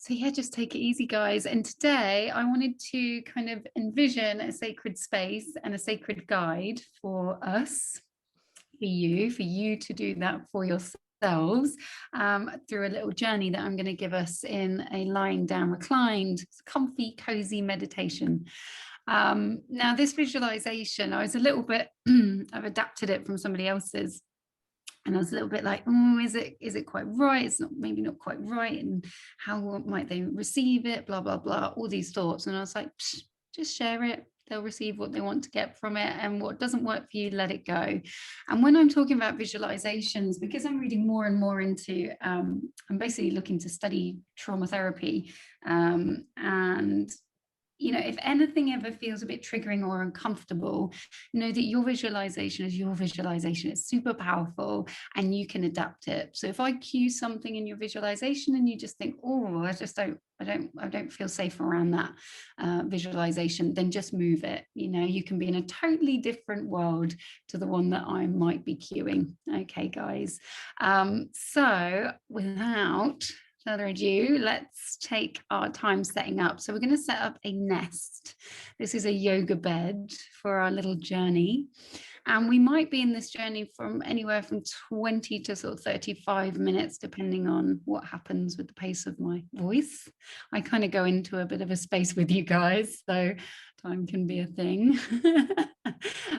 So yeah, just take it easy, guys. And today I wanted to kind of envision a sacred space and a sacred guide for us, for you to do that for yourselves through a little journey that I'm going to give us in a lying down, reclined, comfy, cozy meditation. Now, this visualization, I was a little bit, I've adapted it from somebody else's. And I was a little bit like, oh, is it quite right? It's not, maybe not quite right. And how might they receive it? Blah, blah, blah, all these thoughts. And I was like, just share it. They'll receive what they want to get from it. And what doesn't work for you, let it go. And when I'm talking about visualizations, because I'm reading more and more into, I'm basically looking to study trauma therapy. And you know, if anything ever feels a bit triggering or uncomfortable, know that your visualization is your visualization. It's super powerful and you can adapt it. So if I cue something in your visualization and you just think, oh, I don't feel safe around that visualization, then just move it. You know, you can be in a totally different world to the one that I might be cueing. Okay, guys. So without further ado, let's take our time setting up. So we're going to set up a nest. This is a yoga bed for our little journey. And we might be in this journey from anywhere from 20 to sort of 35 minutes, depending on what happens with the pace of my voice. I kind of go into a bit of a space with you guys, so time can be a thing.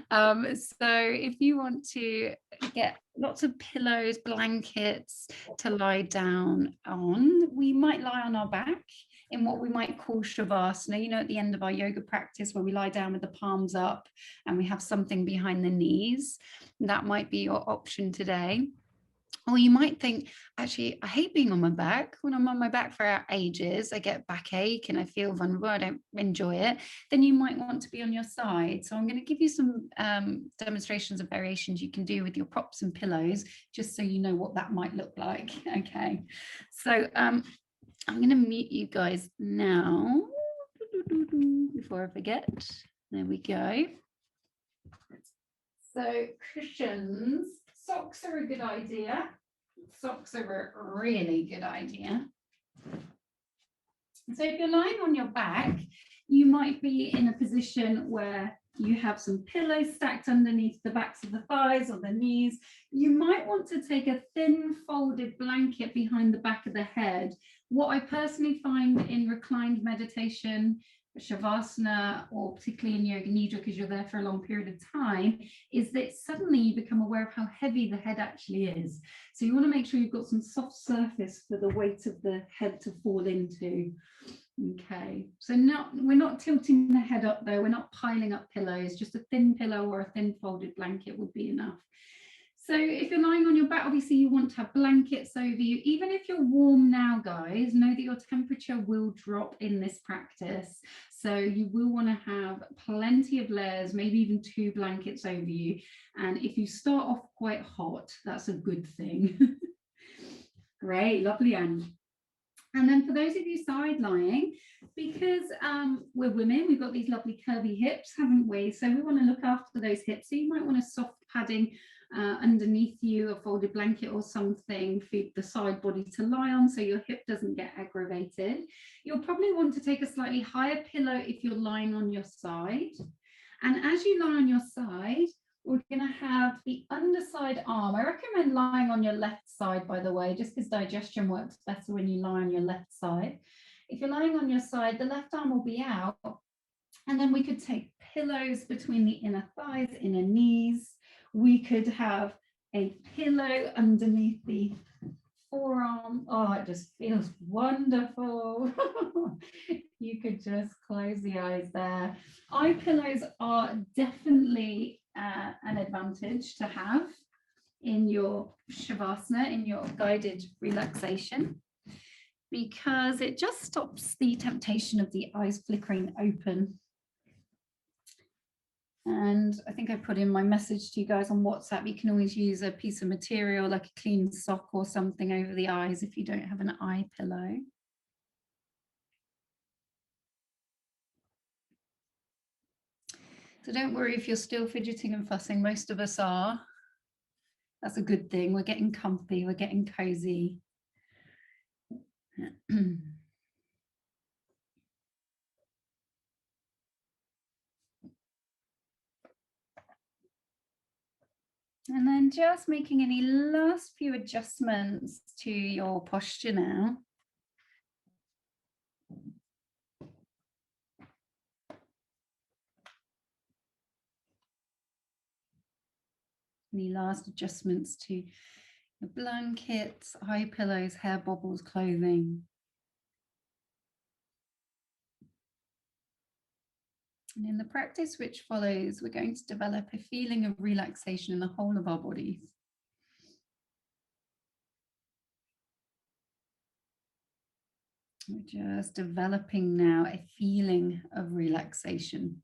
So if you want to get lots of pillows, blankets to lie down on, we might lie on our back in what we might call shavasana, you know, at the end of our yoga practice where we lie down with the palms up and we have something behind the knees. That might be your option today. Or you might think, actually, I hate being on my back. When I'm on my back for ages, I get backache and I feel vulnerable. I don't enjoy it. Then you might want to be on your side. So I'm going to give you some demonstrations of variations you can do with your props and pillows, just so you know what that might look like. Okay. So I'm going to mute you guys now before I forget. There we go. So cushions. Socks are a good idea. Socks are a really good idea. So if you're lying on your back, you might be in a position where you have some pillows stacked underneath the backs of the thighs or the knees. You might want to take a thin folded blanket behind the back of the head. What I personally find in reclined meditation, shavasana, or particularly in yoga nidra, because you're there for a long period of time, is that suddenly you become aware of how heavy the head actually is. So you want to make sure you've got some soft surface for the weight of the head to fall into. Okay, so we're not tilting the head up though, we're not piling up pillows, just a thin pillow or a thin folded blanket would be enough. So if you're lying on your back, obviously you want to have blankets over you. Even if you're warm now, guys, know that your temperature will drop in this practice. So you will want to have plenty of layers, maybe even 2 blankets over you. And if you start off quite hot, that's a good thing. Great, lovely, Anne. And then for those of you side lying, because we're women, we've got these lovely curvy hips, haven't we? So we want to look after those hips. So you might want a soft padding underneath you, a folded blanket or something for the side body to lie on so your hip doesn't get aggravated. You'll probably want to take a slightly higher pillow if you're lying on your side. And as you lie on your side, we're going to have the underside arm. I recommend lying on your left side, by the way, just because digestion works better when you lie on your left side. If you're lying on your side, the left arm will be out. And then we could take pillows between the inner thighs, inner knees. We could have a pillow underneath the forearm. Oh, it just feels wonderful. You could just close the eyes there. Eye pillows are definitely an advantage to have in your shavasana, in your guided relaxation, because it just stops the temptation of the eyes flickering open. And I think I put in my message to you guys on WhatsApp, you can always use a piece of material like a clean sock or something over the eyes if you don't have an eye pillow. So don't worry if you're still fidgeting and fussing, most of us are. That's a good thing. We're getting comfy, we're getting cozy. And then just making any last few adjustments to your posture now. Any last adjustments to your blankets, eye pillows, hair bobbles, clothing. And in the practice which follows, we're going to develop a feeling of relaxation in the whole of our bodies. We're just developing now a feeling of relaxation.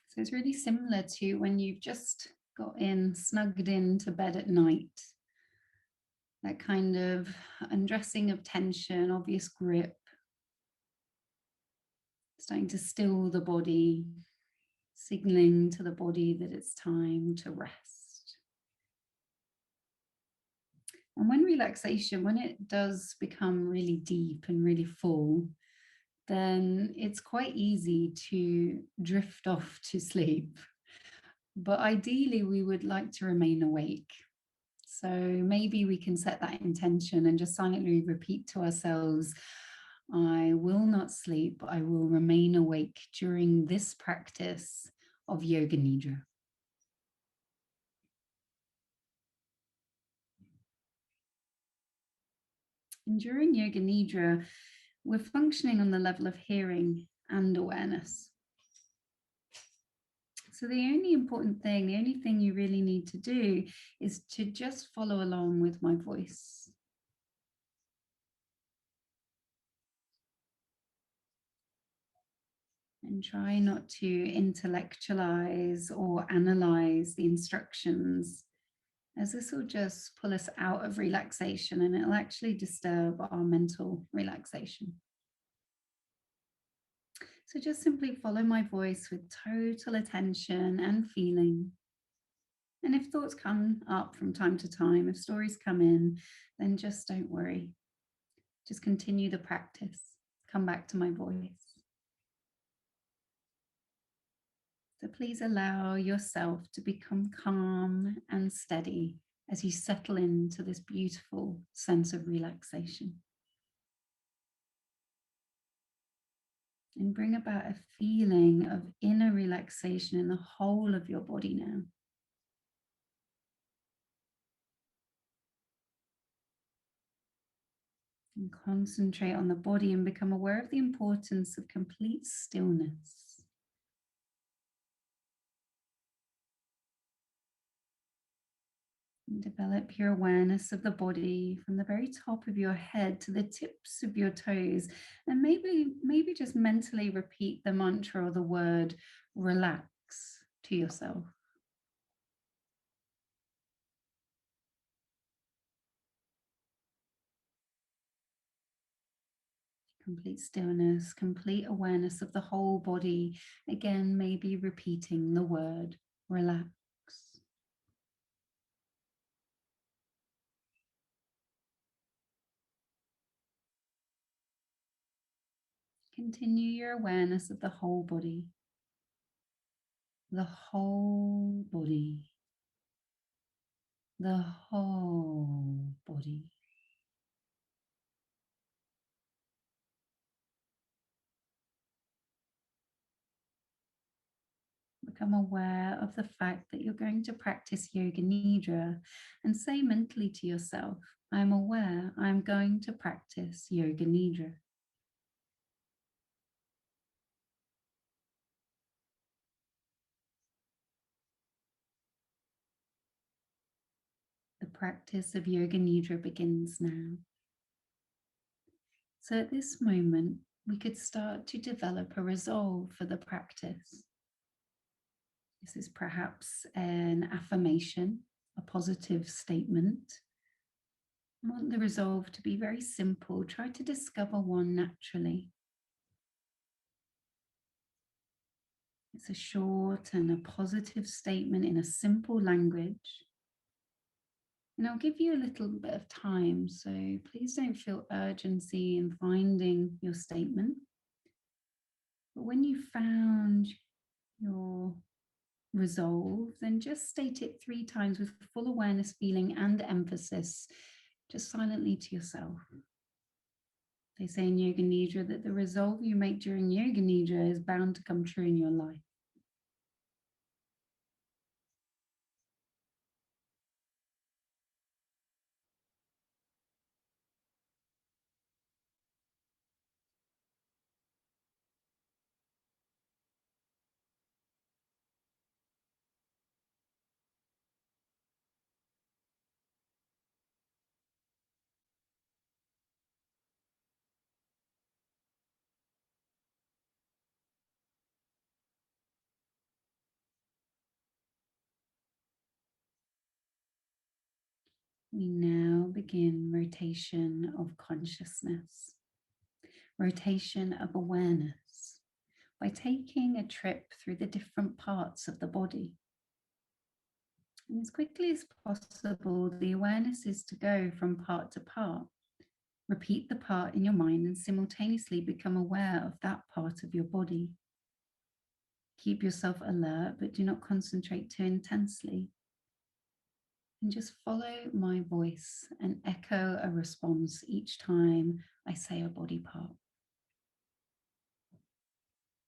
So it's really similar to when you've just got snugged into bed at night. That kind of undressing of tension, obvious grip, starting to still the body, signaling to the body that it's time to rest. And when relaxation, when it does become really deep and really full, then it's quite easy to drift off to sleep. But ideally, we would like to remain awake. So maybe we can set that intention and just silently repeat to ourselves, I will not sleep, I will remain awake during this practice of Yoga Nidra. And during Yoga Nidra, we're functioning on the level of hearing and awareness. So the only important thing, the only thing you really need to do is to just follow along with my voice. And try not to intellectualize or analyze the instructions, as this will just pull us out of relaxation and it'll actually disturb our mental relaxation. So just simply follow my voice with total attention and feeling. And if thoughts come up from time to time, if stories come in, then just don't worry. Just continue the practice. Come back to my voice. So please allow yourself to become calm and steady as you settle into this beautiful sense of relaxation. And bring about a feeling of inner relaxation in the whole of your body now. And concentrate on the body and become aware of the importance of complete stillness. And develop your awareness of the body from the very top of your head to the tips of your toes. And maybe just mentally repeat the mantra or the word relax to yourself. Complete stillness, complete awareness of the whole body. Again, maybe repeating the word relax. Continue your awareness of the whole body. The whole body. The whole body. Become aware of the fact that you're going to practice Yoga Nidra and say mentally to yourself, I'm aware I'm going to practice Yoga Nidra. The practice of Yoga Nidra begins now. So at this moment, we could start to develop a resolve for the practice. This is perhaps an affirmation, a positive statement. I want the resolve to be very simple. Try to discover one naturally. It's a short and a positive statement in a simple language. And I'll give you a little bit of time, so please don't feel urgency in finding your statement. But when you found your resolve, then just state it 3 times with full awareness, feeling, and emphasis, just silently to yourself. They say in Yoga Nidra that the resolve you make during Yoga Nidra is bound to come true in your life. We now begin rotation of consciousness, rotation of awareness, by taking a trip through the different parts of the body. And as quickly as possible, the awareness is to go from part to part. Repeat the part in your mind and simultaneously become aware of that part of your body. Keep yourself alert, but do not concentrate too intensely. And just follow my voice and echo a response each time I say a body part.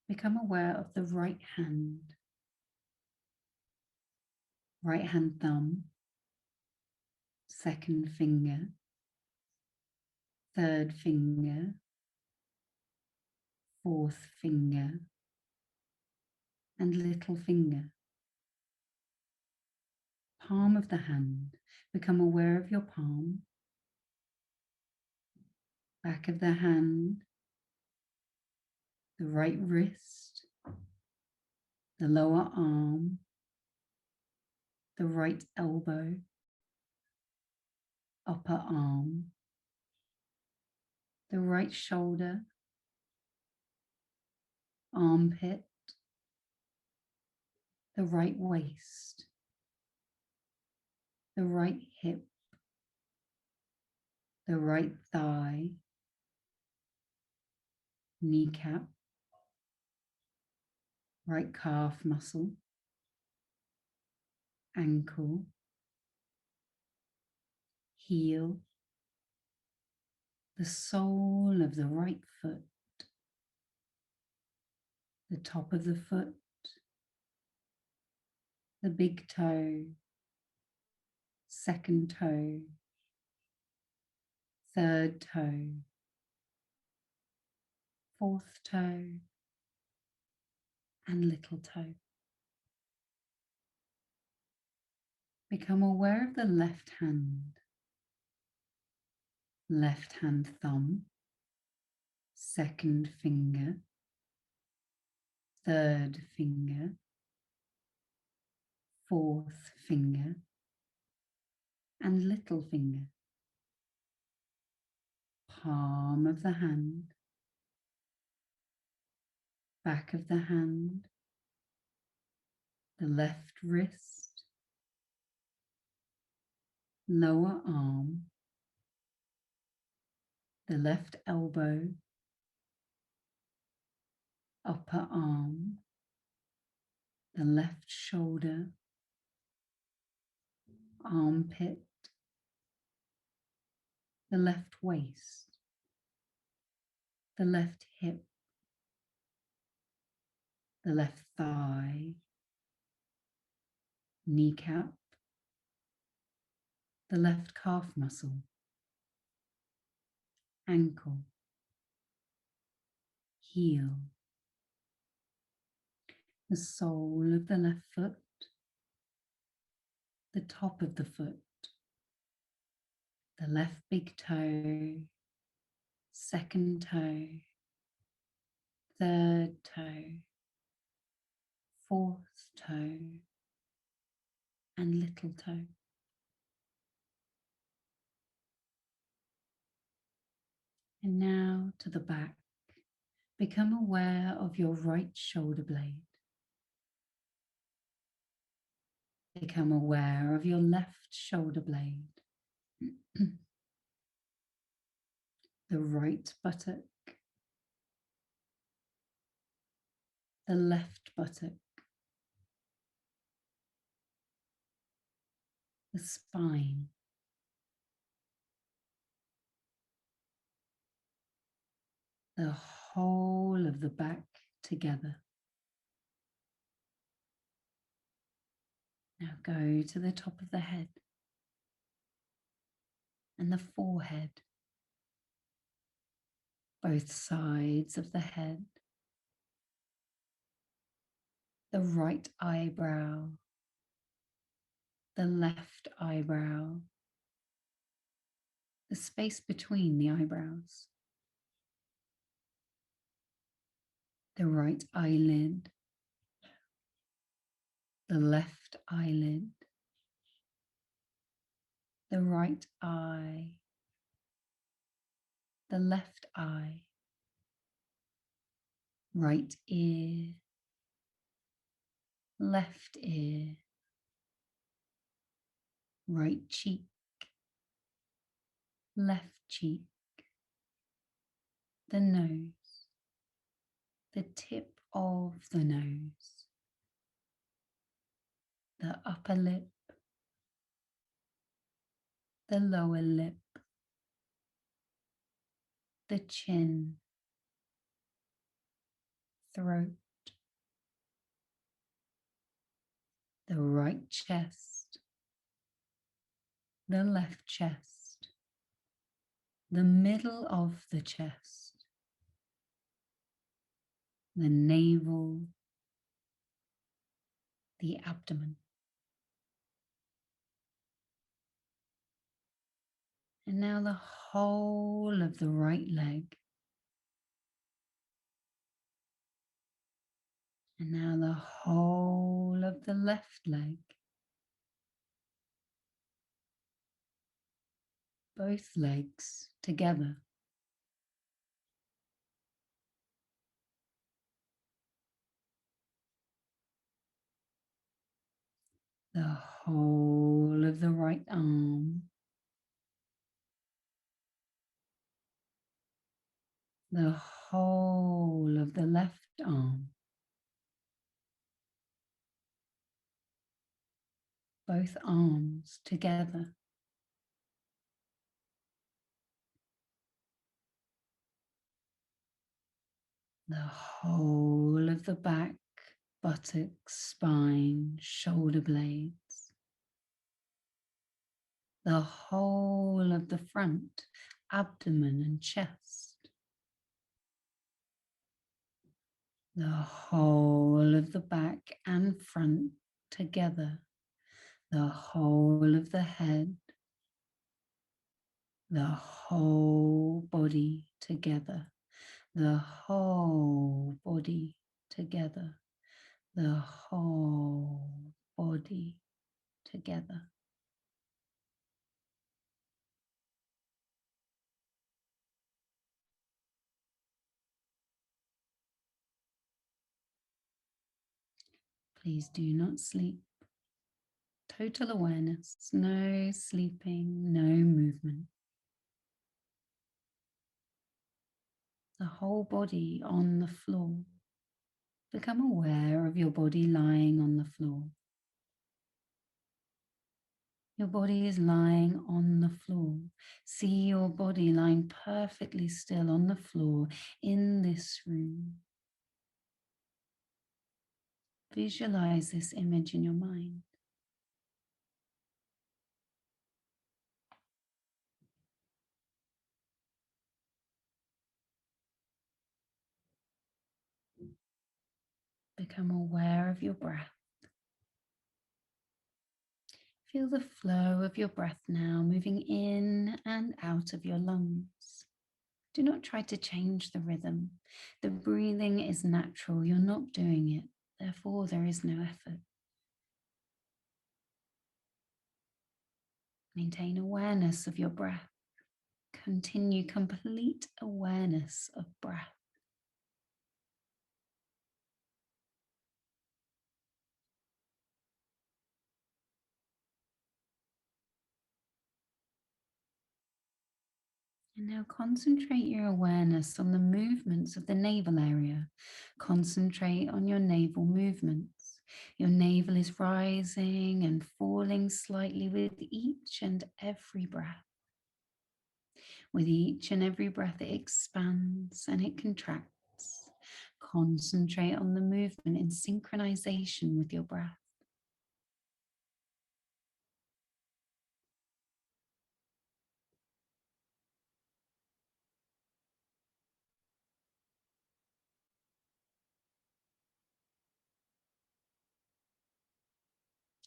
Become aware of the right hand thumb, second finger, third finger, fourth finger, and little finger. Palm of the hand. Become aware of your palm, back of the hand, the right wrist, the lower arm, the right elbow, upper arm, the right shoulder, armpit, the right waist, the right hip, the right thigh, kneecap, right calf muscle, ankle, heel, the sole of the right foot, the top of the foot, the big toe, second toe, third toe, fourth toe, and little toe. Become aware of the left hand thumb, second finger, third finger, fourth finger, and little finger. Palm of the hand, back of the hand, the left wrist, lower arm, the left elbow, upper arm, the left shoulder, armpit, the left waist, the left hip, the left thigh, kneecap, the left calf muscle, ankle, heel, the sole of the left foot, the top of the foot, the left big toe, second toe, third toe, fourth toe, and little toe. And now to the back. Become aware of your right shoulder blade. Become aware of your left shoulder blade. The right buttock. The left buttock. the spine, the whole of the back together. Now go to the top of the head and the forehead, both sides of the head, the right eyebrow, the left eyebrow, the space between the eyebrows, the right eyelid, the left eyelid, the right eye, the left eye, right ear, left ear, right cheek, left cheek, the nose, the tip of the nose, the upper lip, the lower lip, the chin, throat, the right chest, the left chest, the middle of the chest, the navel, the abdomen. And now the whole of the right leg. And now the whole of the left leg. Both legs together. The whole of the right arm. The whole of the left arm. Both arms together. The whole of the back, buttocks, spine, shoulder blades. The whole of the front, abdomen and chest. The whole of the back and front together. The whole of the head. The whole body together. The whole body together. The whole body together. Please do not sleep. Total awareness, no sleeping, no movement. The whole body on the floor. Become aware of your body lying on the floor. Your body is lying on the floor. See your body lying perfectly still on the floor in this room. Visualize this image in your mind. Become aware of your breath. Feel the flow of your breath now moving in and out of your lungs. Do not try to change the rhythm. The breathing is natural. You're not doing it. Therefore, there is no effort. Maintain awareness of your breath. Continue complete awareness of breath. And now concentrate your awareness on the movements of the navel area. Concentrate on your navel movements. Your navel is rising and falling slightly with each and every breath. With each and every breath, it expands and it contracts. Concentrate on the movement in synchronization with your breath.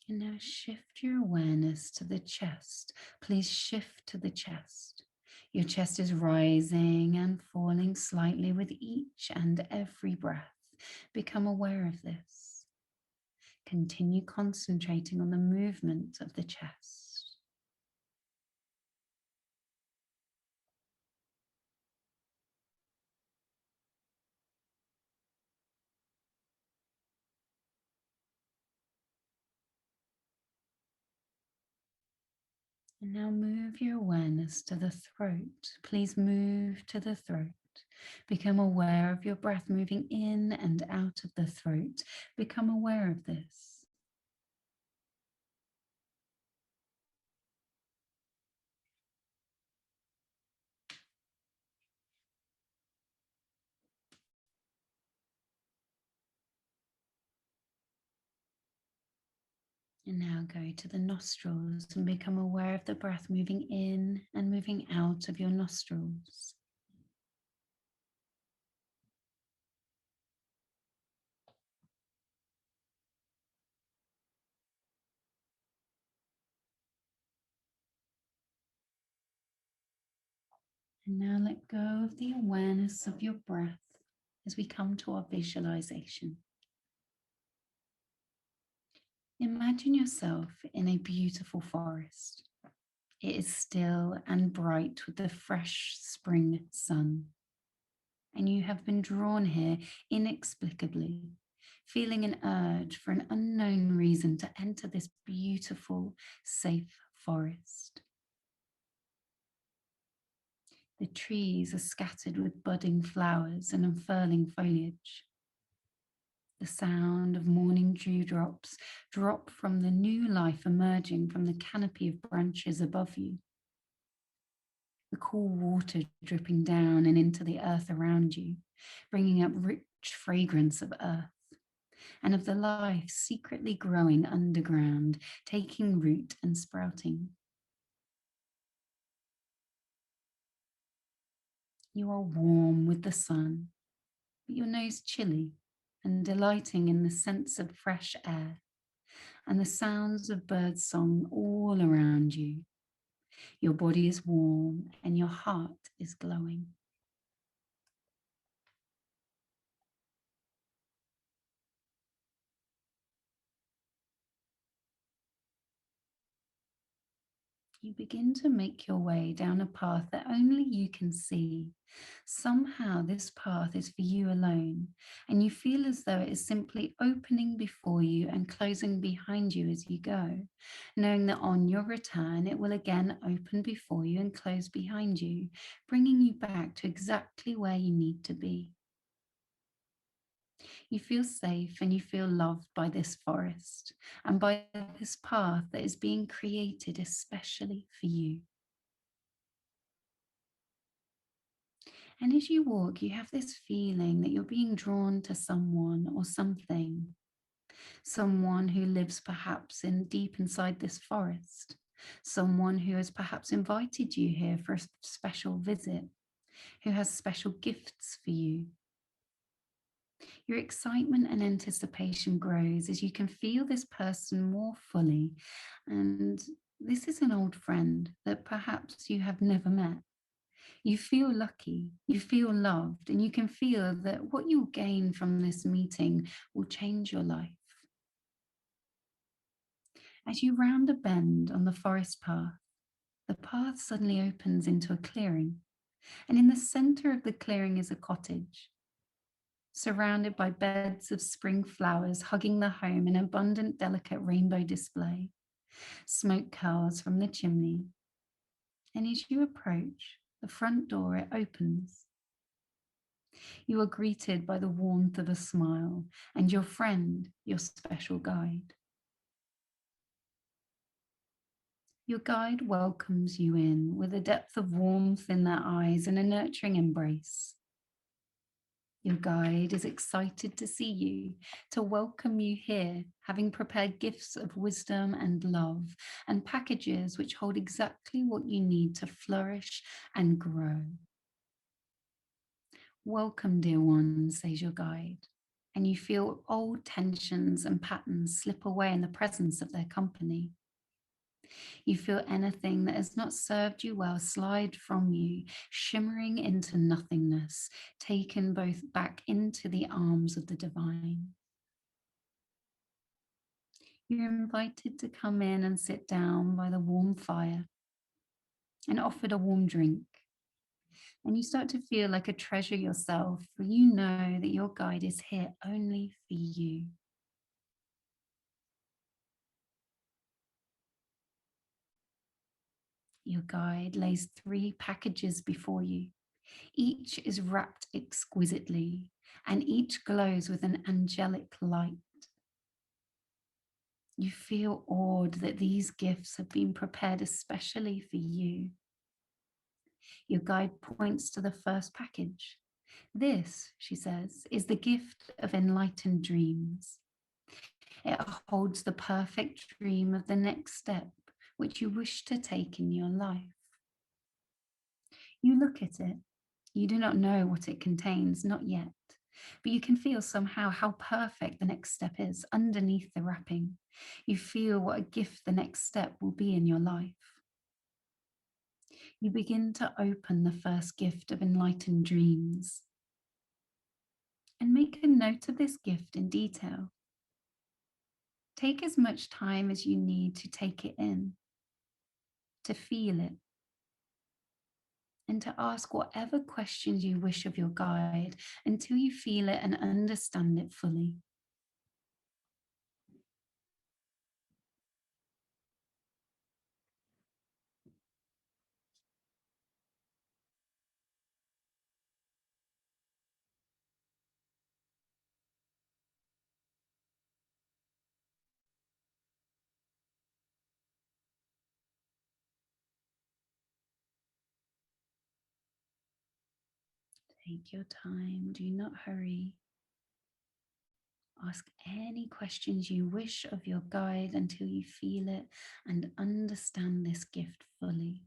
And now shift your awareness to the chest. Please shift to the chest. Your chest is rising and falling slightly with each and every breath. Become aware of this. Continue concentrating on the movement of the chest. And now move your awareness to the throat. Please move to the throat. Become aware of your breath moving in and out of the throat. Become aware of this. And now go to the nostrils and become aware of the breath moving in and moving out of your nostrils. And now let go of the awareness of your breath as we come to our visualization. Imagine yourself in a beautiful forest. It is still and bright with the fresh spring sun. And you have been drawn here inexplicably, feeling an urge for an unknown reason to enter this beautiful, safe forest. The trees are scattered with budding flowers and unfurling foliage. The sound of morning dewdrops drop from the new life emerging from the canopy of branches above you. The cool water dripping down and into the earth around you, bringing up rich fragrance of earth and of the life secretly growing underground, taking root and sprouting. You are warm with the sun, but your nose chilly and delighting in the sense of fresh air and the sounds of birdsong all around you. Your body is warm and your heart is glowing. You begin to make your way down a path that only you can see. Somehow, this path is for you alone, and you feel as though it is simply opening before you and closing behind you as you go, knowing that on your return, it will again open before you and close behind you, bringing you back to exactly where you need to be. You feel safe and you feel loved by this forest and by this path that is being created especially for you. And as you walk, you have this feeling that you're being drawn to someone or something, someone who lives perhaps in deep inside this forest, someone who has perhaps invited you here for a special visit, who has special gifts for you. Your excitement and anticipation grows as you can feel this person more fully. And this is an old friend that perhaps you have never met. You feel lucky, you feel loved, and you can feel that what you'll gain from this meeting will change your life. As you round a bend on the forest path, the path suddenly opens into a clearing, and in the center of the clearing is a cottage, surrounded by beds of spring flowers hugging the home in abundant, delicate rainbow display. Smoke curls from the chimney, and as you approach the front door, it opens. You are greeted by the warmth of a smile and your friend, your special guide. Your guide welcomes you in with a depth of warmth in their eyes and a nurturing embrace. Your guide is excited to see you, to welcome you here, having prepared gifts of wisdom and love and packages which hold exactly what you need to flourish and grow. Welcome, dear one, says your guide, and you feel old tensions and patterns slip away in the presence of their company. You feel anything that has not served you well slide from you, shimmering into nothingness, taken both back into the arms of the divine. You're invited to come in and sit down by the warm fire and offered a warm drink. And you start to feel like a treasure yourself, for you know that your guide is here only for you. Your guide lays 3 packages before you. Each is wrapped exquisitely, and each glows with an angelic light. You feel awed that these gifts have been prepared especially for you. Your guide points to the first package. This, she says, is the gift of enlightened dreams. It holds the perfect dream of the next step which you wish to take in your life. You look at it. You do not know what it contains, not yet, but you can feel somehow how perfect the next step is underneath the wrapping. You feel what a gift the next step will be in your life. You begin to open the first gift of enlightened dreams and make a note of this gift in detail. Take as much time as you need to take it in, to feel it, and to ask whatever questions you wish of your guide until you feel it and understand it fully. Take your time, do not hurry. Ask any questions you wish of your guide until you feel it and understand this gift fully.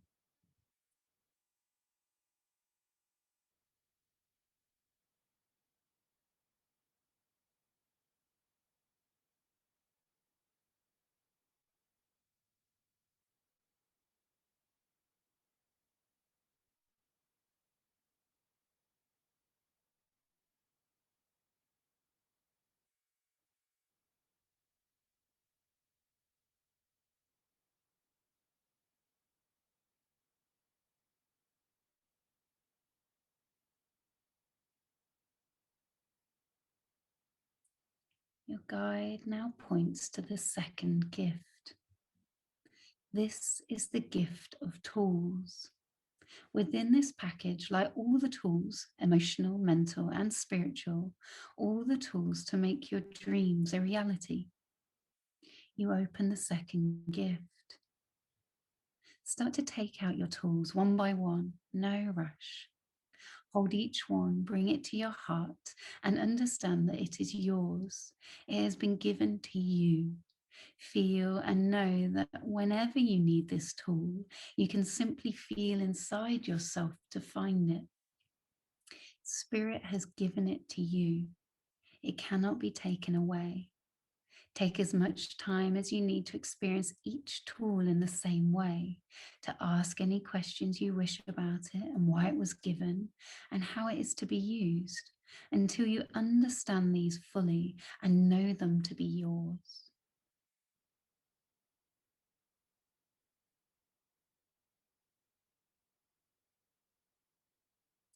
Your guide now points to the second gift. This is the gift of tools. Within this package lie all the tools, emotional, mental, and spiritual, all the tools to make your dreams a reality. You open the second gift. Start to take out your tools one by one, no rush. Hold each one, bring it to your heart, and understand that it is yours. It has been given to you. Feel and know that whenever you need this tool, you can simply feel inside yourself to find it. Spirit has given it to you. It cannot be taken away. Take as much time as you need to experience each tool in the same way, to ask any questions you wish about it and why it was given and how it is to be used, until you understand these fully and know them to be yours.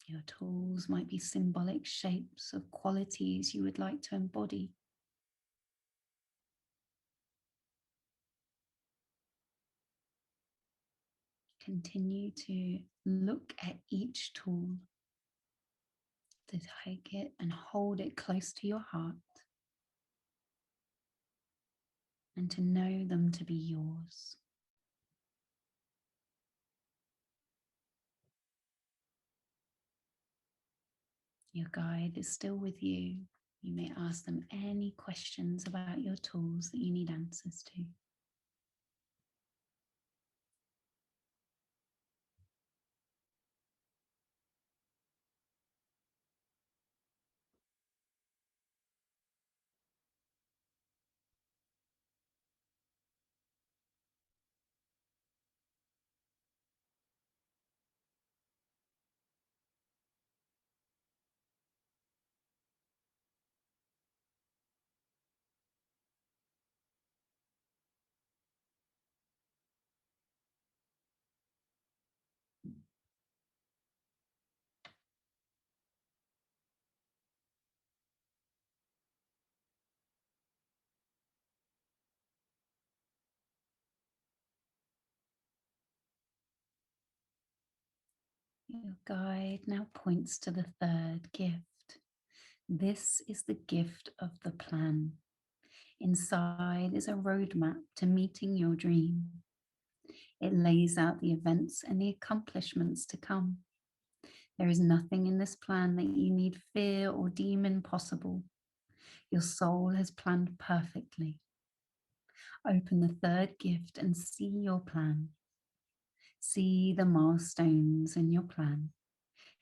Your tools might be symbolic shapes of qualities you would like to embody. Continue to look at each tool to take it and hold it close to your heart and to know them to be yours. Your guide is still with you. You may ask them any questions about your tools that you need answers to. Your guide now points to the third gift. This is the gift of the plan. Inside is a roadmap to meeting your dream. It lays out the events and the accomplishments to come. There is nothing in this plan that you need fear or deem impossible. Your soul has planned perfectly. Open the third gift and see your plan. See the milestones in your plan.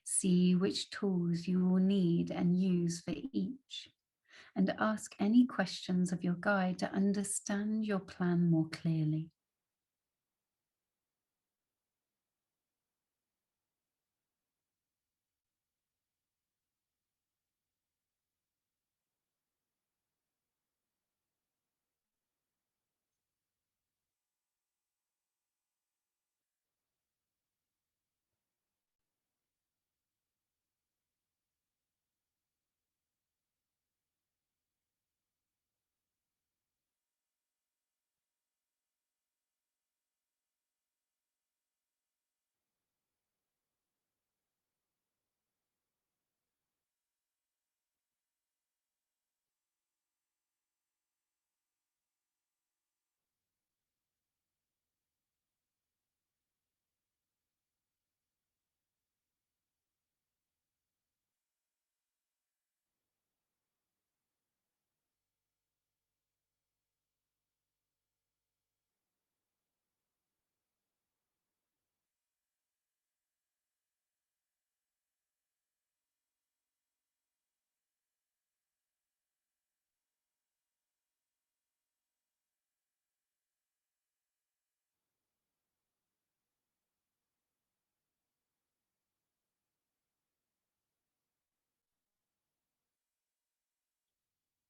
See which tools you will need and use for each. And ask any questions of your guide to understand your plan more clearly.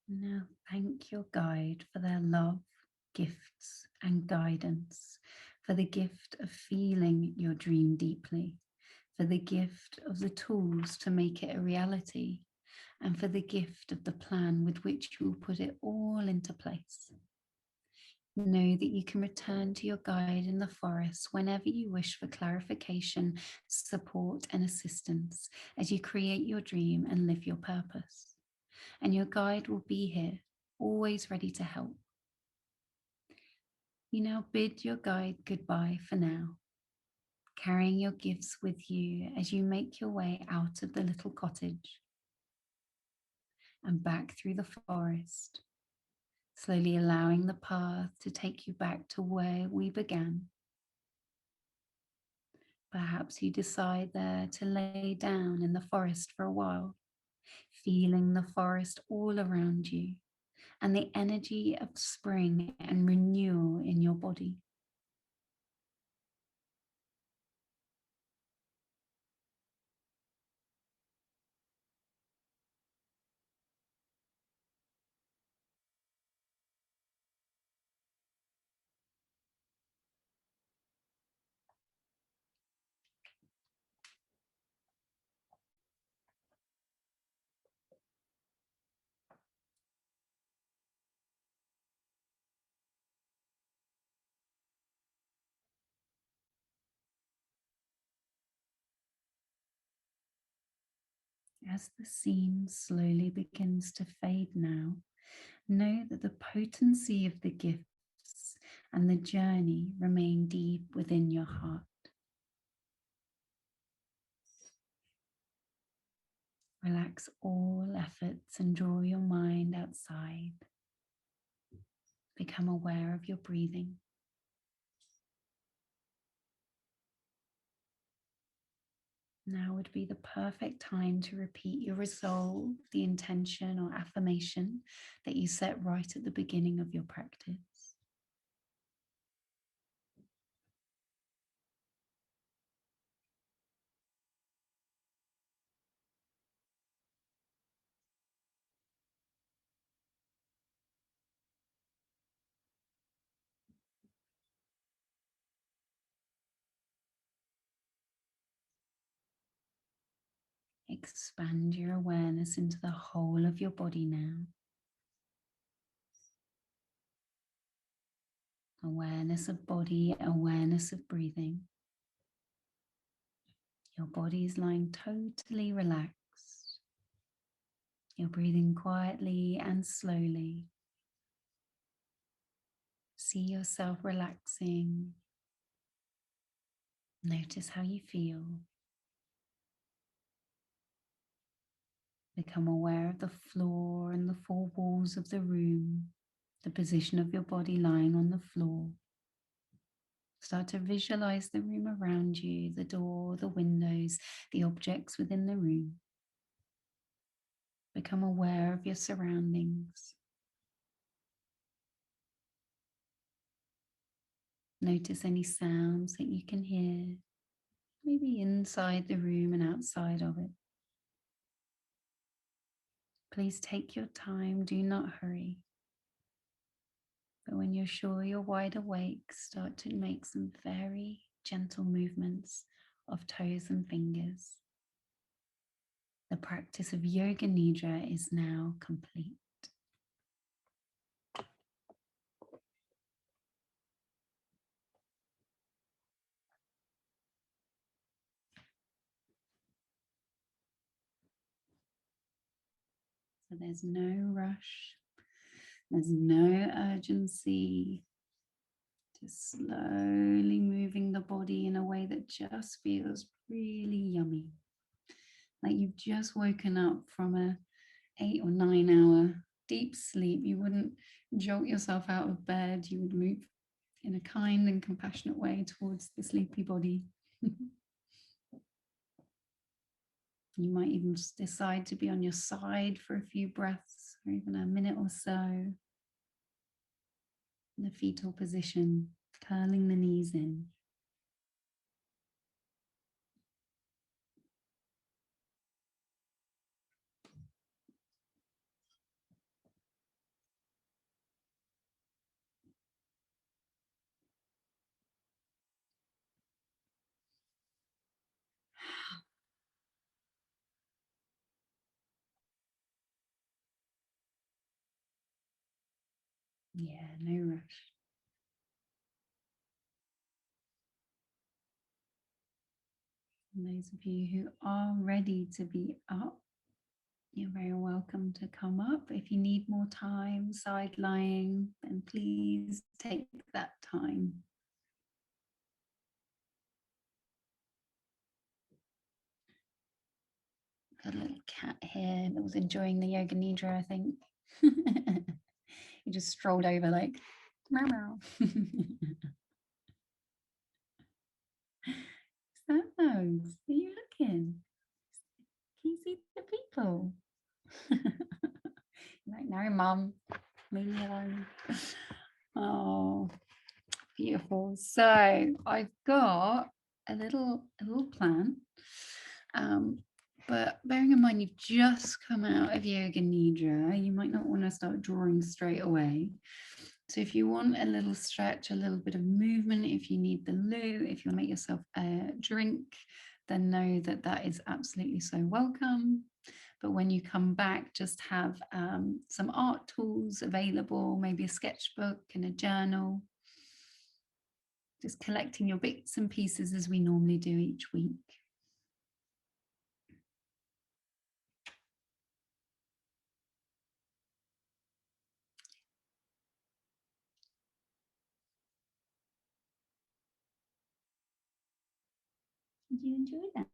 Now thank your guide for their love, gifts, and guidance, for the gift of feeling your dream deeply, for the gift of the tools to make it a reality, and for the gift of the plan with which you will put it all into place. Know that you can return to your guide in the forest whenever you wish for clarification, support, and assistance as you create your dream and live your purpose. And your guide will be here, always ready to help. You now bid your guide goodbye for now, carrying your gifts with you as you make your way out of the little cottage and back through the forest, slowly allowing the path to take you back to where we began. Perhaps you decide there to lay down in the forest for a while, feeling the forest all around you and the energy of spring and renewal in your body. As the scene slowly begins to fade now, know that the potency of the gifts and the journey remain deep within your heart. Relax all efforts and draw your mind outside. Become aware of your breathing. Now would be the perfect time to repeat your resolve, the intention or affirmation that you set right at the beginning of your practice. Expand your awareness into the whole of your body now. Awareness of body, awareness of breathing. Your body is lying totally relaxed. You're breathing quietly and slowly. See yourself relaxing. Notice how you feel. Become aware of the floor and the four walls of the room, the position of your body lying on the floor. Start to visualize the room around you, the door, the windows, the objects within the room. Become aware of your surroundings. Notice any sounds that you can hear, maybe inside the room and outside of it. Please take your time, do not hurry. But when you're sure you're wide awake, start to make some very gentle movements of toes and fingers. The practice of Yoga Nidra is now complete. So there's no rush, there's no urgency. Just slowly moving the body in a way that just feels really yummy. Like you've just woken up from a 8 or 9 hour deep sleep. You wouldn't jolt yourself out of bed. You would move in a kind and compassionate way towards the sleepy body. You might even just decide to be on your side for a few breaths or even a minute or so. In the fetal position, curling the knees in. Yeah, no rush. And those of you who are ready to be up, you're very welcome to come up. If you need more time side lying, then please take that time. Got a little cat here that was enjoying the Yoga Nidra, I think. He just strolled over like, meow meow. So, are you looking? Can you see the people? Like, no, mum, leave me alone. Oh, beautiful. So I've got a little plan. But bearing in mind you've just come out of Yoga Nidra, you might not want to start drawing straight away. So if you want a little stretch, a little bit of movement, if you need the loo, if you want to make yourself a drink, then know that that is absolutely so welcome. But when you come back, just have some art tools available, maybe a sketchbook and a journal. Just collecting your bits and pieces as we normally do each week. Did you enjoy that?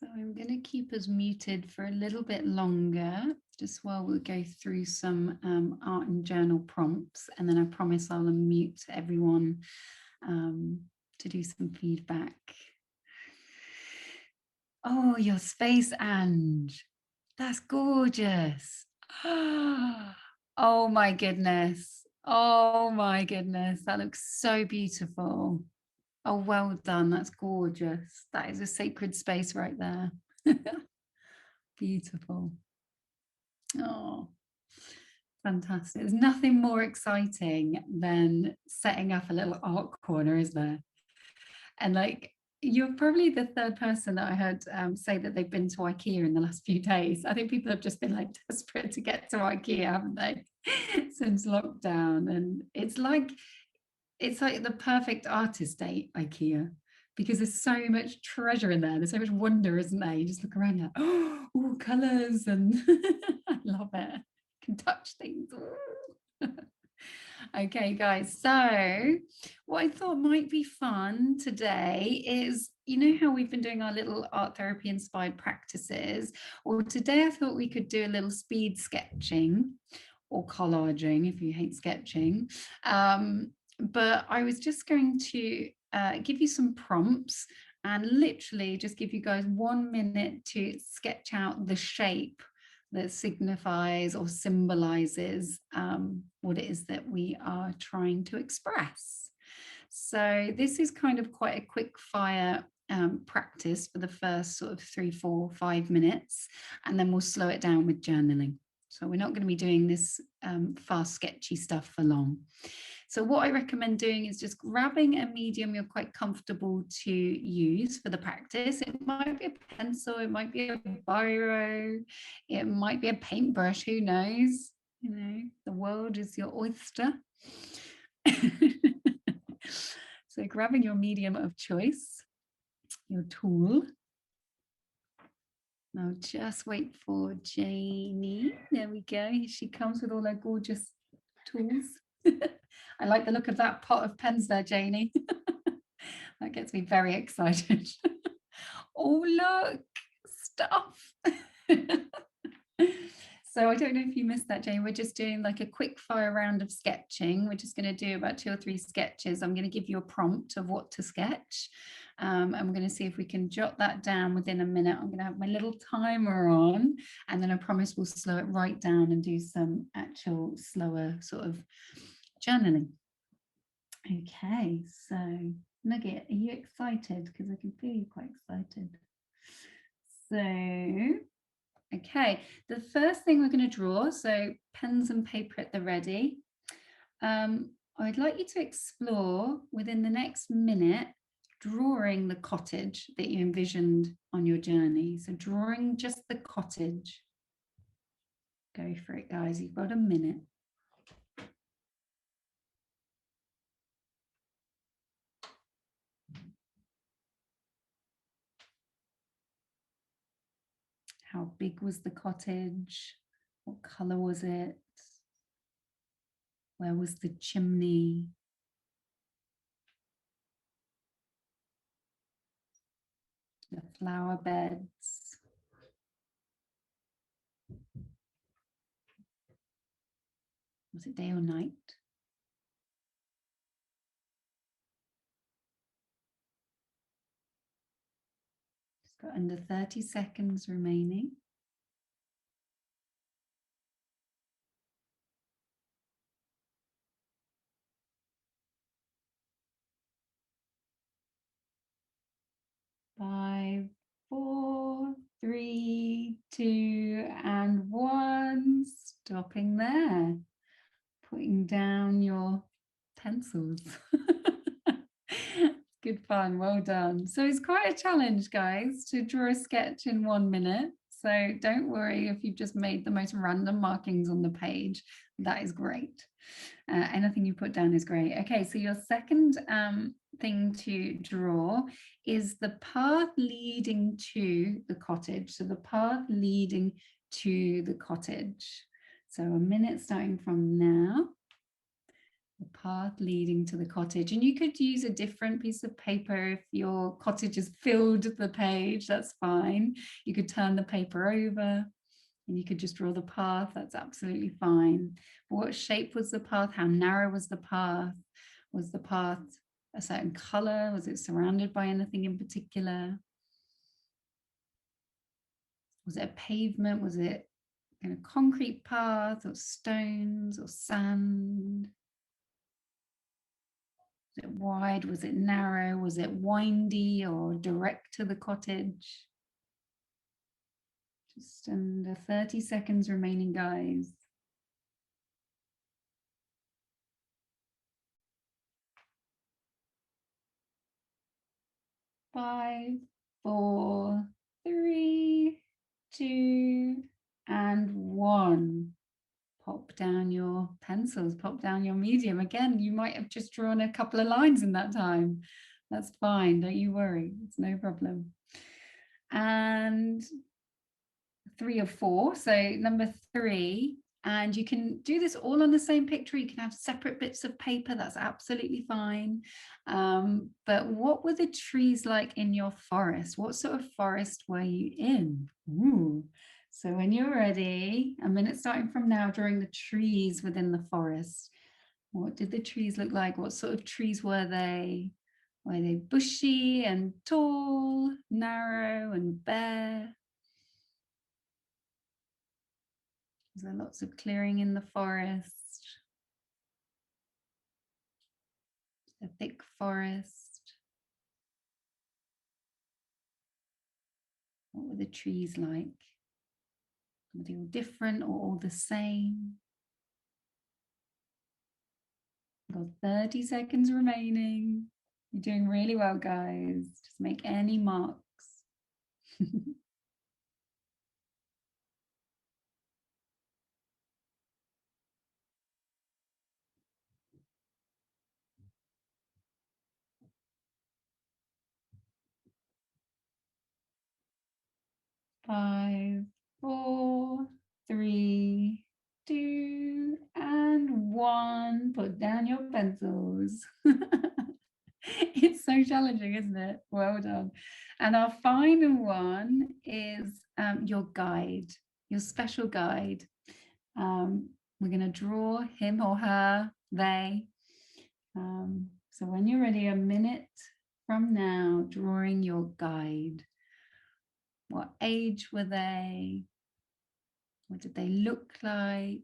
So I'm going to keep us muted for a little bit longer, just while we go through some art and journal prompts, and then I promise I'll unmute everyone to do some feedback. Oh, your space, Ange. That's gorgeous. Oh my goodness. Oh my goodness. That looks so beautiful. Oh, well done. That's gorgeous. That is a sacred space right there. Beautiful. Oh, fantastic. There's nothing more exciting than setting up a little art corner, is there? And like, you're probably the third person that I heard say that they've been to IKEA in the last few days. I think people have just been like desperate to get to IKEA, haven't they? Since lockdown. And it's like the perfect artist day, IKEA, because there's so much treasure in there. There's so much wonder, isn't there? You just look around like, oh, colors, and I love it. Can touch things. Okay, guys, so what I thought might be fun today is, you know how we've been doing our little art therapy inspired practices? Well, today I thought we could do a little speed sketching or collaging if you hate sketching. But I was just going to give you some prompts and literally just give you guys 1 minute to sketch out the shape that signifies or symbolizes what it is that we are trying to express. So this is kind of quite a quick fire practice for the first sort of 3, 4, 5 minutes, and then we'll slow it down with journaling. So we're not going to be doing this fast sketchy stuff for long. So what I recommend doing is just grabbing a medium you're quite comfortable to use for the practice. It might be a pencil, it might be a biro, it might be a paintbrush, who knows? You know, the world is your oyster. So grabbing your medium of choice, your tool. Now just wait for Janie. There we go. Here she comes with all her gorgeous tools. I like the look of that pot of pens there, Janie. That gets me very excited. Oh, look, stuff. So I don't know if you missed that, Jane. We're just doing like a quick fire round of sketching. We're just going to do about 2 or 3 sketches. I'm going to give you a prompt of what to sketch. And we're going to see if we can jot that down within a minute. I'm going to have my little timer on, and then I promise we'll slow it right down and do some actual slower sort of journaling. Okay, so Nugget, are you excited? Because I can feel you quite excited. So okay, the first thing we're going to draw, so pens and paper at the ready. I'd like you to explore within the next minute drawing the cottage that you envisioned on your journey. So drawing just the cottage. Go for it, guys. You've got a minute. How big was the cottage? What color was it? Where was the chimney? The flower beds. Was it day or night? Just got under 30 seconds remaining. Five, 4, 3, 2, and 1. Stopping there, putting down your pencils. Good fun, well done. So it's quite a challenge, guys, to draw a sketch in 1 minute. So don't worry if you've just made the most random markings on the page. That is great. Anything you put down is great. Okay, so your second thing to draw is the path leading to the cottage. So the path leading to the cottage. So a minute starting from now. The path leading to the cottage, and you could use a different piece of paper if your cottage has filled the page. That's fine. You could turn the paper over and you could just draw the path. That's absolutely fine. But what shape was the path? How narrow was the path? Was the path a certain color? Was it surrounded by anything in particular? Was it a pavement? Was it in a concrete path or stones or sand? Was it wide? Was it narrow? Was it windy or direct to the cottage? Just under 30 seconds remaining, guys. 5, 4, 3, 2, and 1. Pop down your pencils, pop down your medium. Again, you might have just drawn a couple of lines in that time. That's fine, don't you worry, it's no problem. And 3 or 4, so number 3, and you can do this all on the same picture. You can have separate bits of paper, that's absolutely fine. But what were the trees like in your forest? What sort of forest were you in? Ooh. So when you're ready, a minute starting from now, drawing the trees within the forest. What did the trees look like? What sort of trees were they? Were they bushy and tall, narrow and bare? Was there lots of clearing in the forest? A thick forest? What were the trees like? Were they all different or all the same? Got 30 seconds remaining. You're doing really well, guys. Just make any marks. 5, 4, 3, 2, and 1. Put down your pencils. It's so challenging, isn't it? Well done. And our final one is your guide, your special guide. We're going to draw him or her, they. So when you're ready, a minute from now, drawing your guide. What age were they? What did they look like?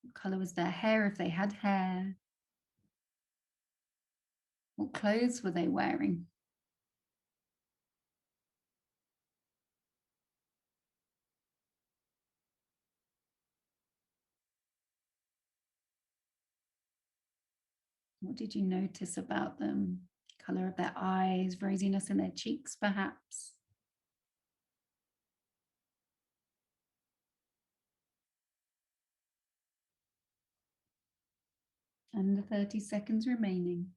What color was their hair if they had hair? What clothes were they wearing? What did you notice about them? Color of their eyes, rosiness in their cheeks, perhaps? Under 30 seconds remaining.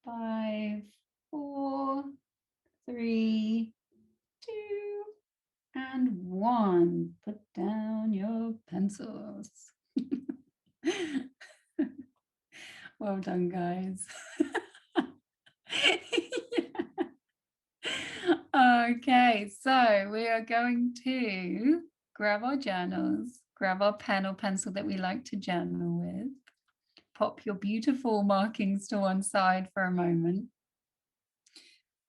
5, 4, 3, 2, and 1. Put down your pencils. Well done, guys. Okay, so we are going to grab our journals, grab our pen or pencil that we like to journal with, pop your beautiful markings to one side for a moment.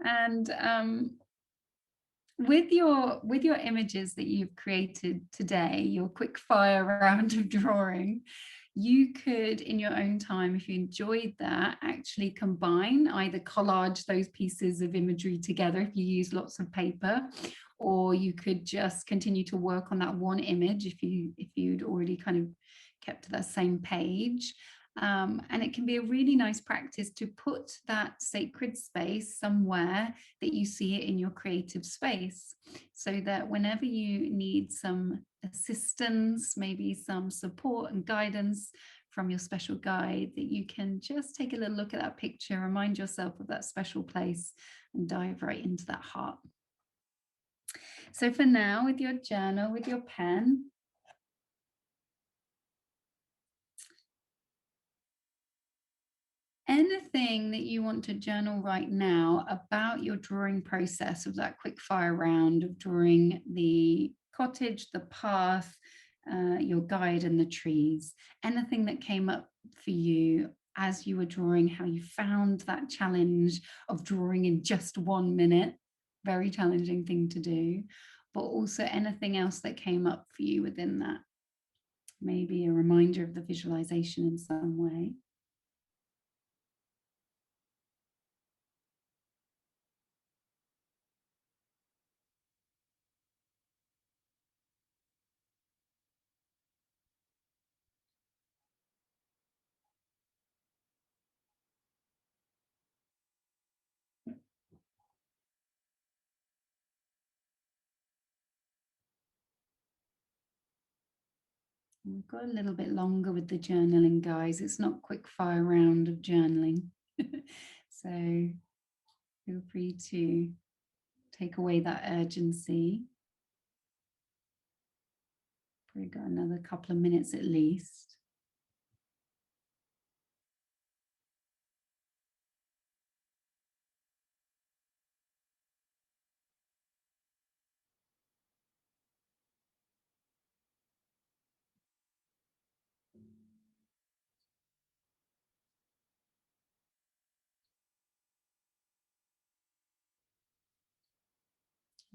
And with your images that you've created today, your quick fire round of drawing, you could, in your own time, if you enjoyed that, actually combine, either collage those pieces of imagery together if you use lots of paper, or you could just continue to work on that one image if you'd already kind of kept to that same page. And it can be a really nice practice to put that sacred space somewhere that you see it in your creative space, so that whenever you need some assistance, maybe some support and guidance from your special guide, that you can just take a little look at that picture, remind yourself of that special place, and dive right into that heart. So for now, with your journal, with your pen, anything that you want to journal right now about your drawing process of that quick fire round of drawing the cottage, the path, your guide and the trees, anything that came up for you as you were drawing, how you found that challenge of drawing in just 1 minute, very challenging thing to do, but also anything else that came up for you within that, maybe a reminder of the visualization in some way. We've got a little bit longer with the journaling, guys. It's not quick fire round of journaling. So feel free to take away that urgency. Probably got another couple of minutes at least.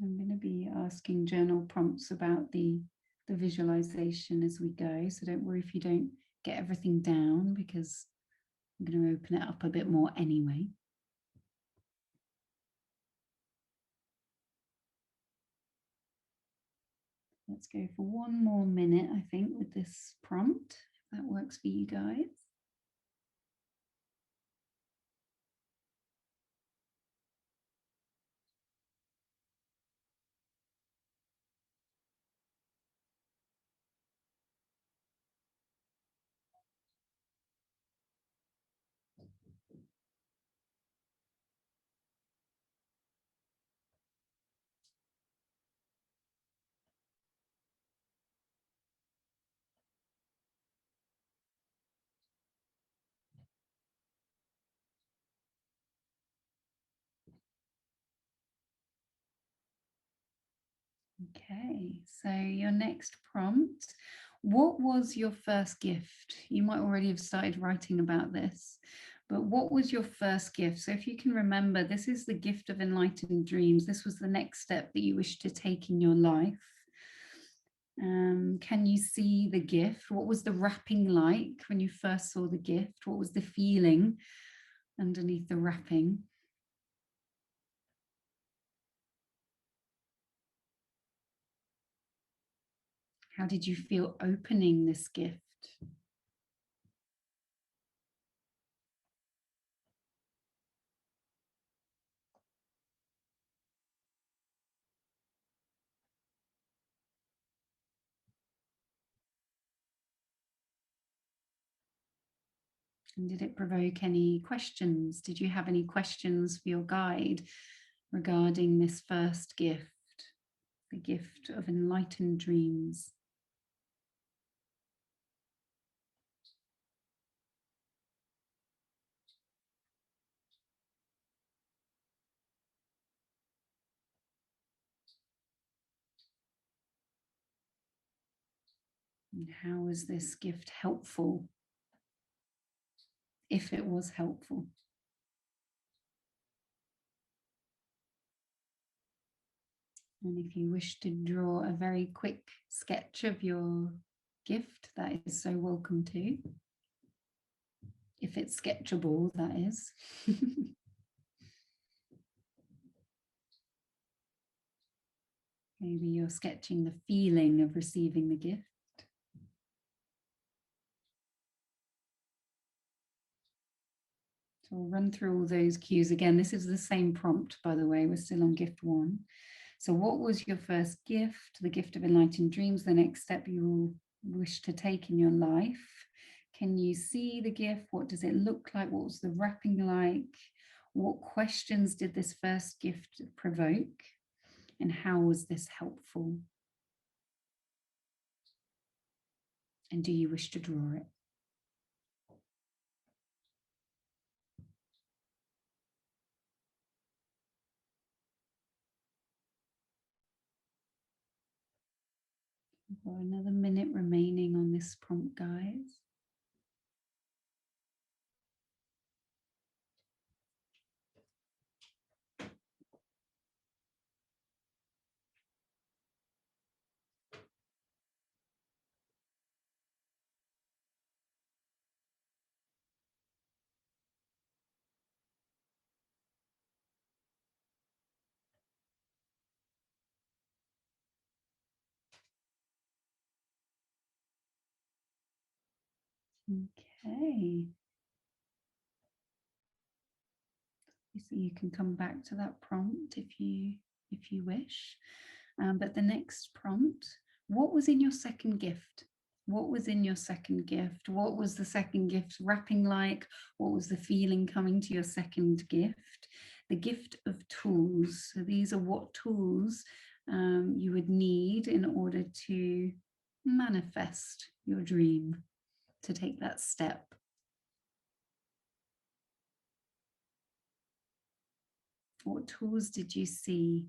I'm going to be asking journal prompts about the visualization as we go. So don't worry if you don't get everything down, because I'm going to open it up a bit more anyway. Let's go for 1 more minute, I think, with this prompt, if that works for you guys. Okay, so your next prompt. What was your first gift? You might already have started writing about this, but what was your first gift? So if you can remember, this is the gift of enlightened dreams. This was the next step that you wish to take in your life. Can you see the gift? What was the wrapping like when you first saw the gift? What was the feeling underneath the wrapping? How did you feel opening this gift? And did it provoke any questions? Did you have any questions for your guide regarding this first gift, the gift of enlightened dreams? And how was this gift helpful, if it was helpful? And if you wish to draw a very quick sketch of your gift, that is so welcome too. If it's sketchable, that is. Maybe you're sketching the feeling of receiving the gift. So I'll run through all those cues again. This is the same prompt, by the way. We're still on gift 1. So what was your first gift? The gift of enlightened dreams, the next step you will wish to take in your life. Can you see the gift? What does it look like? What was the wrapping like? What questions did this first gift provoke? And how was this helpful? And do you wish to draw it? We've got another minute remaining on this prompt, guys. Okay. So you can come back to that prompt if you wish. But the next prompt, what was in your second gift? What was in your second gift? What was the second gift wrapping like? What was the feeling coming to your second gift? The gift of tools. So these are what tools you would need in order to manifest your dream, to take that step. What tools did you see?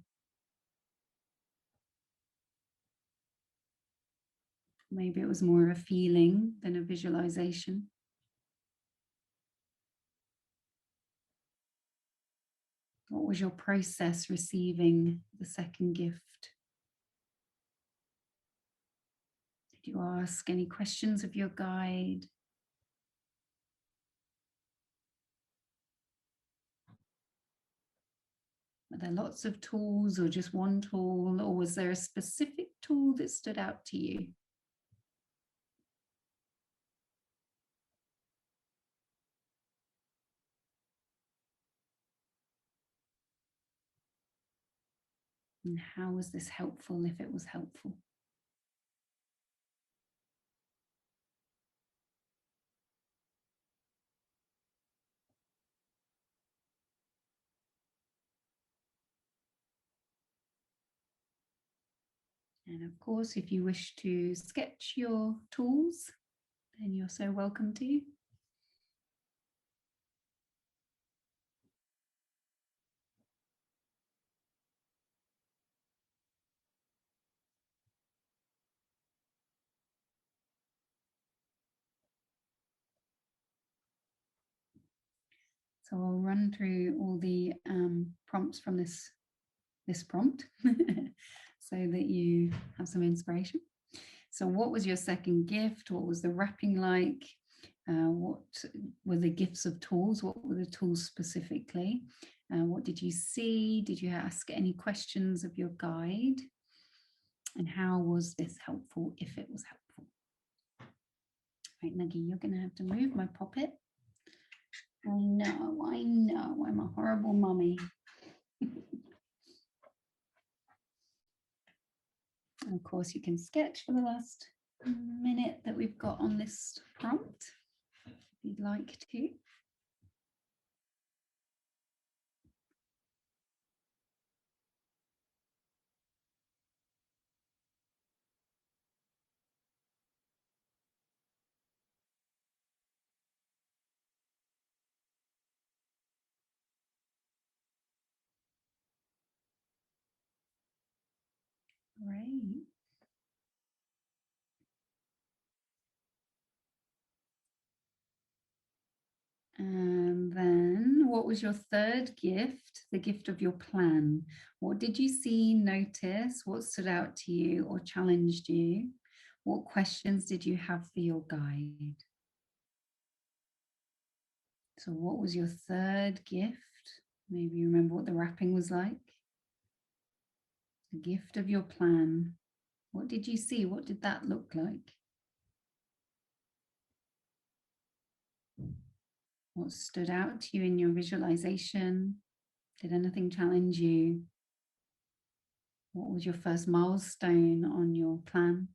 Maybe it was more of a feeling than a visualization. What was your process receiving the second gift? Did you ask any questions of your guide? Were there lots of tools or just one tool, or was there a specific tool that stood out to you? And how was this helpful, if it was helpful? And of course, if you wish to sketch your tools, then you're so welcome to. So I'll run through all the prompts from this prompt so that you have some inspiration. So what was your second gift? What was the wrapping like? What were the gifts of tools? What were the tools specifically? What did you see? Did you ask any questions of your guide? And how was this helpful, if it was helpful? Right, Nuggie, you're going to have to move my poppet. I know, I'm a horrible mummy. And of course, you can sketch for the last minute that we've got on this prompt, if you'd like to. Great. And then what was your third gift? The gift of your plan. What did you see, notice? What stood out to you or challenged you? What questions did you have for your guide? So what was your third gift? Maybe you remember what the wrapping was like. The gift of your plan. What did you see? What did that look like? What stood out to you in your visualization? Did anything challenge you? What was your first milestone on your plan?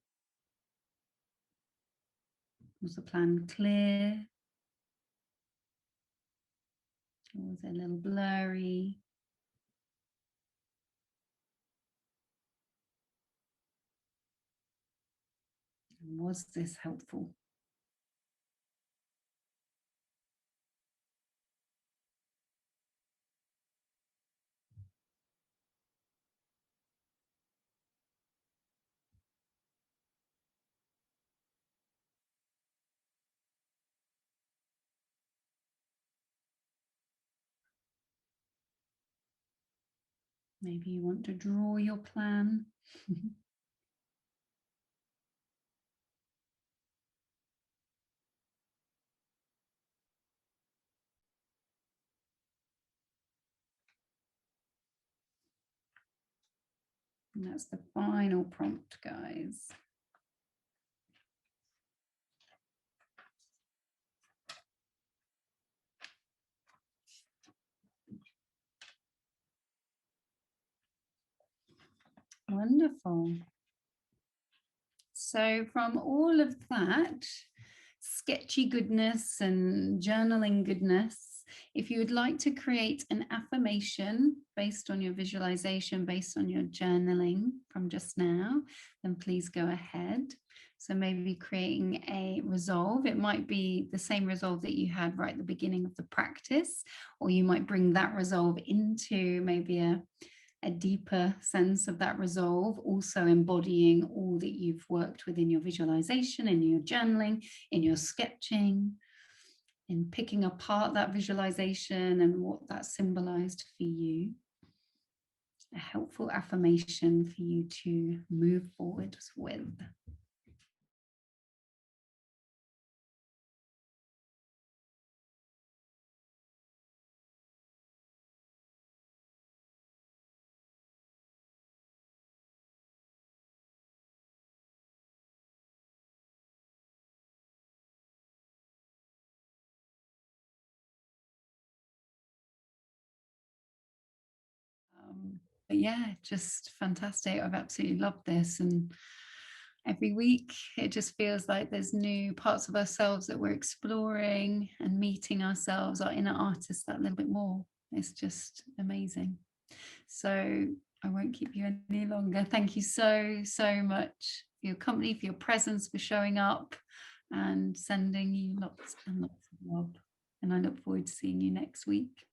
Was the plan clear? Or was it a little blurry? And was this helpful? Maybe you want to draw your plan. And that's the final prompt, guys. Wonderful. So from all of that sketchy goodness and journaling goodness, if you would like to create an affirmation based on your visualization, based on your journaling from just now, then please go ahead. So maybe creating a resolve. It might be the same resolve that you had right at the beginning of the practice, or you might bring that resolve into maybe a deeper sense of that resolve, also embodying all that you've worked with in your visualization, in your journaling, in your sketching, in picking apart that visualization and what that symbolized for you. A helpful affirmation for you to move forward with. But yeah, just fantastic. I've absolutely loved this. And every week it just feels like there's new parts of ourselves that we're exploring and meeting ourselves, our inner artists, that little bit more. It's just amazing. So I won't keep you any longer. Thank you so much for your company, for your presence, for showing up, and sending you lots and lots of love. And I look forward to seeing you next week.